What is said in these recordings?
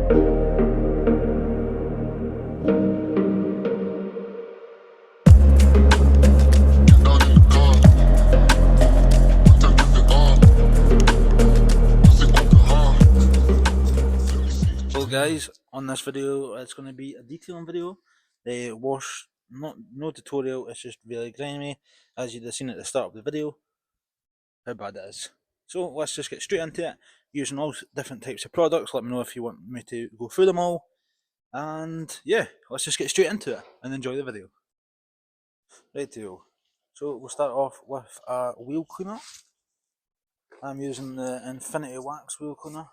So guys, on this video it's going to be a detailing video. Wash, no tutorial, it's just really grimy, as you'd have seen at the start of the video, how bad it is. So let's just get straight into it, using all different types of products. Let me know if you want me to go through them all. And yeah, let's just get straight into it and enjoy the video. Rightio. So we'll start off with a wheel cleaner. I'm using the Infinity Wax wheel cleaner.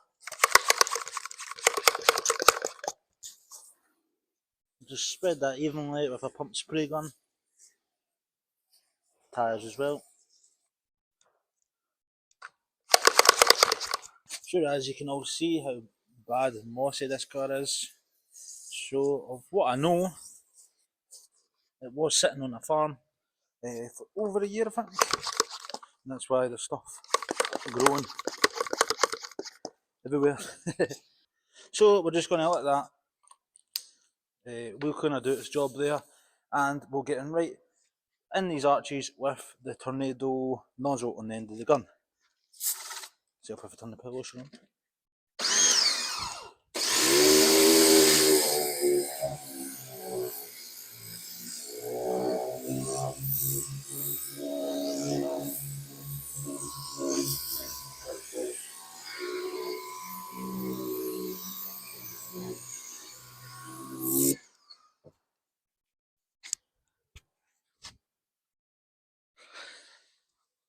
Just spread that evenly with a pump spray gun. Tyres as well. Sure, as you can all see how bad and mossy this car is. So, of what I know, it was sitting on a farm for over a year, I think. And that's why there's stuff growing everywhere. So, we're just going to let that wheel cleaner do its job there, and we'll get in right in these arches with the Tornado nozzle on the end of the gun. See if I turn the pillow on.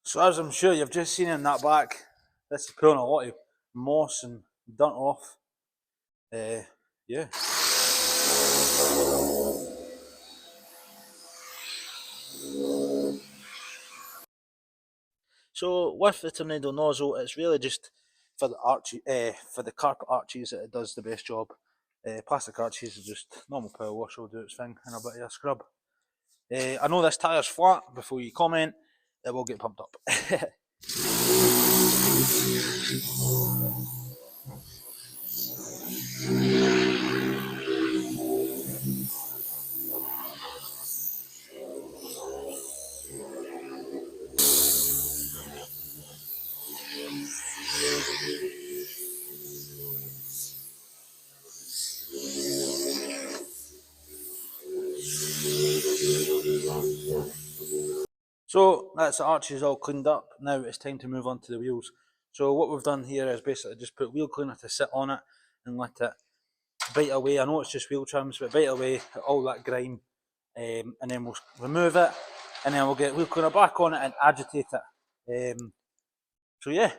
So as I'm sure you've just seen in that back, this is pulling a lot of moss and dirt off. Yeah. So with the Tornado nozzle, it's really just for the for the carpet arches that it does the best job. Plastic arches is just normal power wash will do its thing and a bit of a scrub. I know this tyre's flat. Before you comment, it will get pumped up. So that's the arches all cleaned up. Now it's time to move on to the wheels. So what we've done here is basically just put wheel cleaner to sit on it and let it bite away. I know it's just wheel trims, but bite away all that grime, and then we'll remove it, and then we'll get wheel cleaner back on it and agitate it. So yeah.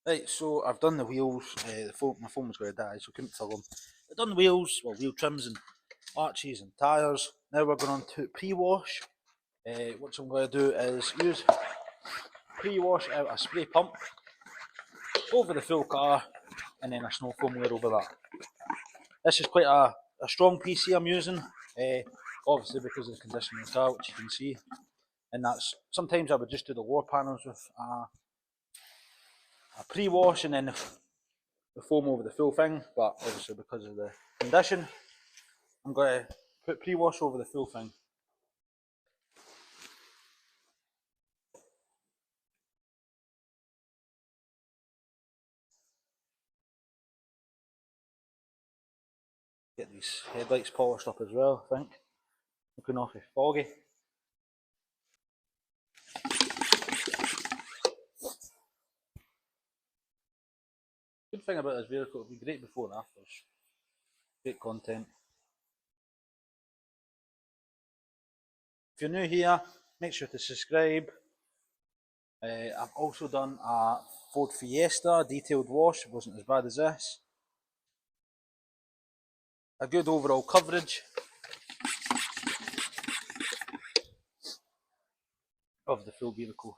Right, so I've done the wheels. My phone was going to die, so I couldn't film them. I've done the wheels, well, wheel trims and arches and tyres. Now we're going on to pre-wash. What I'm going to do is use pre-wash out a spray pump over the full car, and then a snow foam layer over that. This is quite a strong PC I'm using, obviously because of the condition of the car, which you can see. And that's sometimes I would just do the lower panels with a pre-wash and then the foam over the full thing, but obviously because of the condition, I'm going to put pre-wash over the full thing. Get these headlights polished up as well, I think. Looking awfully foggy. Good thing about this vehicle, it'll be great before and afters. Great content. If you're new here, make sure to subscribe I've also done a Ford Fiesta detailed wash, it wasn't as bad as this. A good overall coverage of the full vehicle.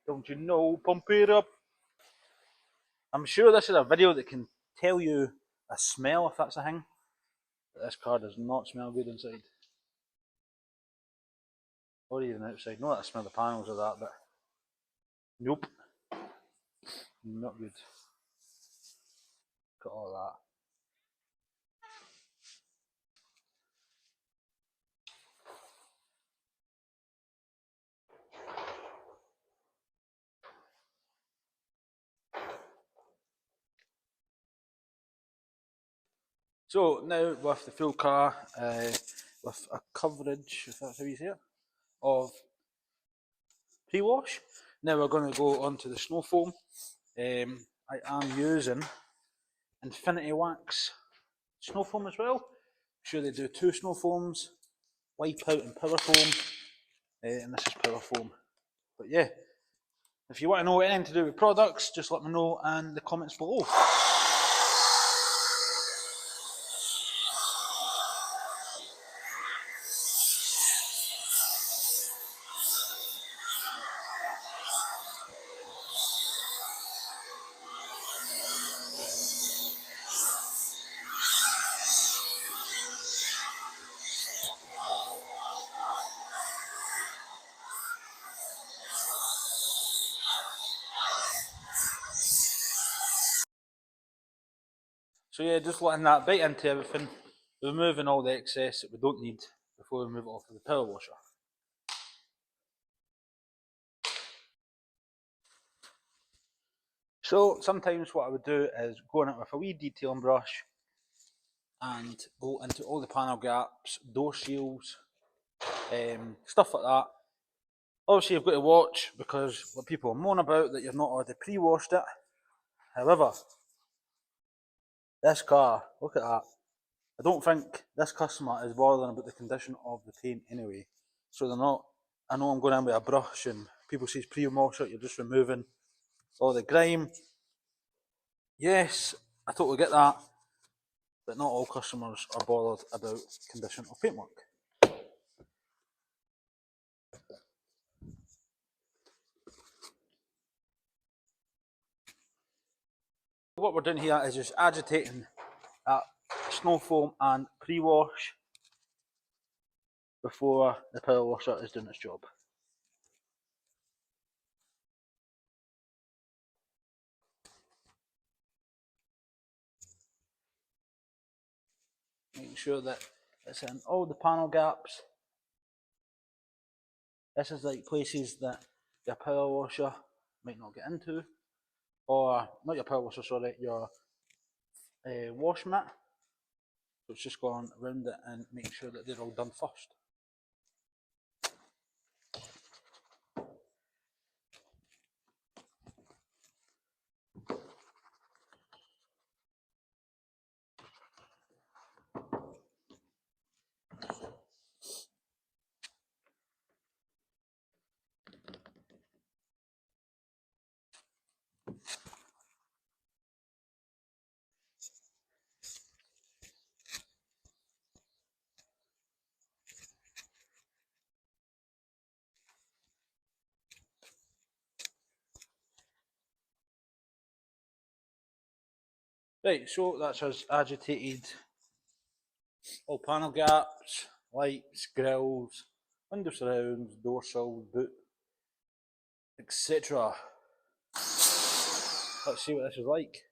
Don't you know, pump it up. I'm sure this is a video that can tell you a smell, if that's a thing. But this car does not smell good inside. Or even outside. Not that I smell the panels or that, but nope. Not good. Got all that. So now with the full car, with a coverage, if that's how you say it, of pre-wash. Now we're going to go on to the snow foam. I am using Infinity Wax snow foam as well. I'm sure they do 2 snow foams, Wipeout and Power Foam, and this is Power Foam. But yeah, if you want to know anything to do with products, just let me know in the comments below. So yeah, just letting that bite into everything, removing all the excess that we don't need before we move it off of the power washer. So sometimes what I would do is go in it with a wee detailing brush and go into all the panel gaps, door seals, stuff like that. Obviously you've got to watch because what people moan about that you've not already pre-washed it. However, this car, look at that. I don't think this customer is bothering about the condition of the paint anyway. So they're not, I know I'm going in with a brush and people say pre-wash it, you're just removing all the grime. Yes, I totally get that, but not all customers are bothered about condition of paintwork. What we're doing here is just agitating that snow foam and pre-wash before the power washer is doing its job. Making sure that it's in all the panel gaps. This is like places that your power washer might not get into, or not your power washer, sorry, your wash mitt. So it's just going around it and making sure that they're all done first. Right, so that's us agitated all panel gaps, lights, grills, window surrounds, door sills, boot, etc. Let's see what this is like.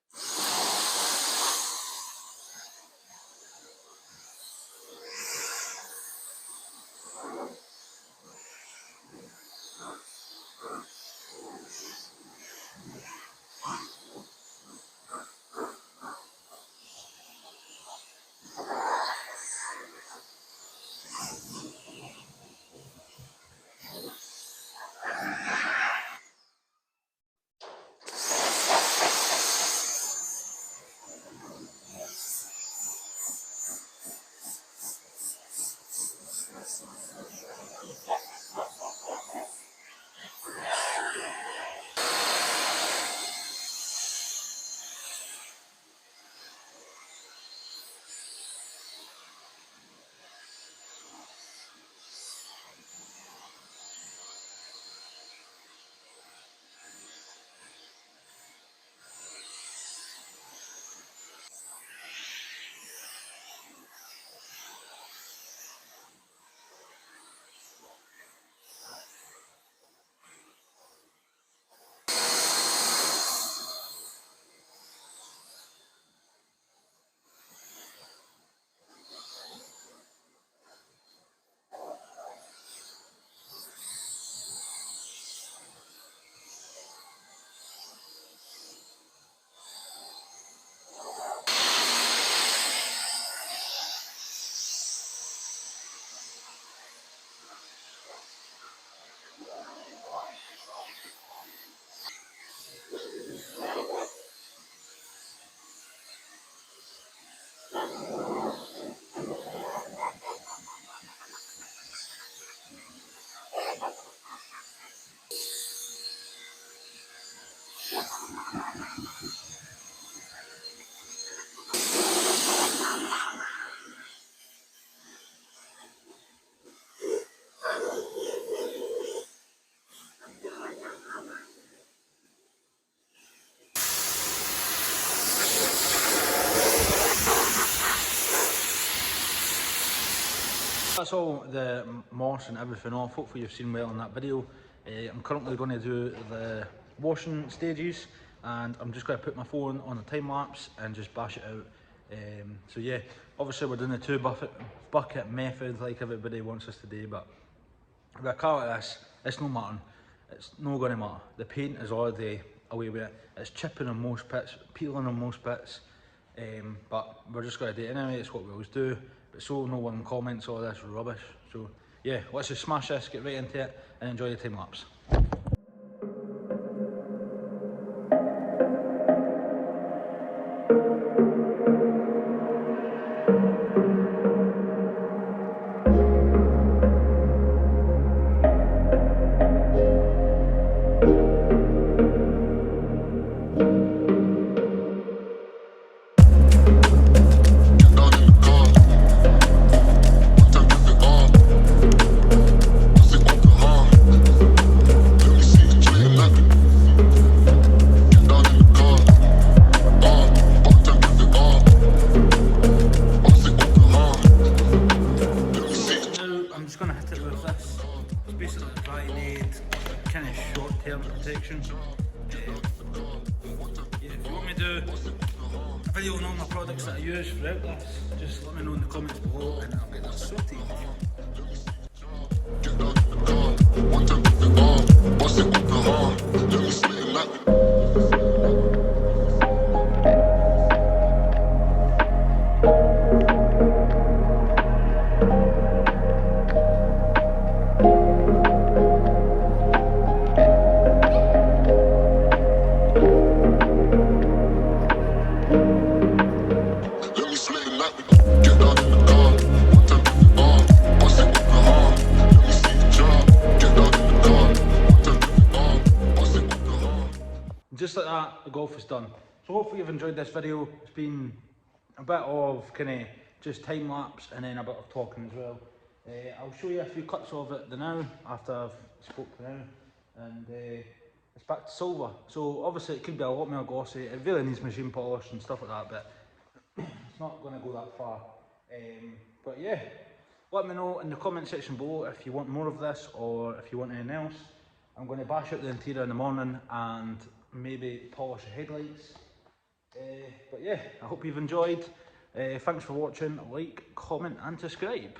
That's all the moss and everything off. Hopefully you've seen well in that video. I'm currently going to do the washing stages, and I'm just going to put my phone on a time lapse and just bash it out. So yeah, obviously we're doing the bucket method like everybody wants us to do, but with a car like this, it's no matter. It's no going to matter. The paint is already away with it. It's chipping on most bits, peeling on most bits. But we're just going to do it anyway. It's what we always do. But so no one comments all this rubbish. So yeah, let's just smash this, get right into it, and enjoy the time lapse. Going to hit it with this. It's basically a drying aid, kind of short-term protection. Yeah, if you want me to do a video on all my products that I use throughout this, just let me know in the comments below and I'll get that sorted. Just like that, the golf is done. So hopefully you've enjoyed this video. It's been a bit of kind of just time lapse and then a bit of talking as well. I'll show you a few clips of it now after I've spoke to now, and it's back to silver. So obviously it could be a lot more glossy. It really needs machine polish and stuff like that, but it's not going to go that far. But yeah, let me know in the comment section below if you want more of this or if you want anything else. I'm going to bash out the interior in the morning and maybe polish the headlights. But yeah, I hope you've enjoyed. Thanks for watching. Like, comment and subscribe.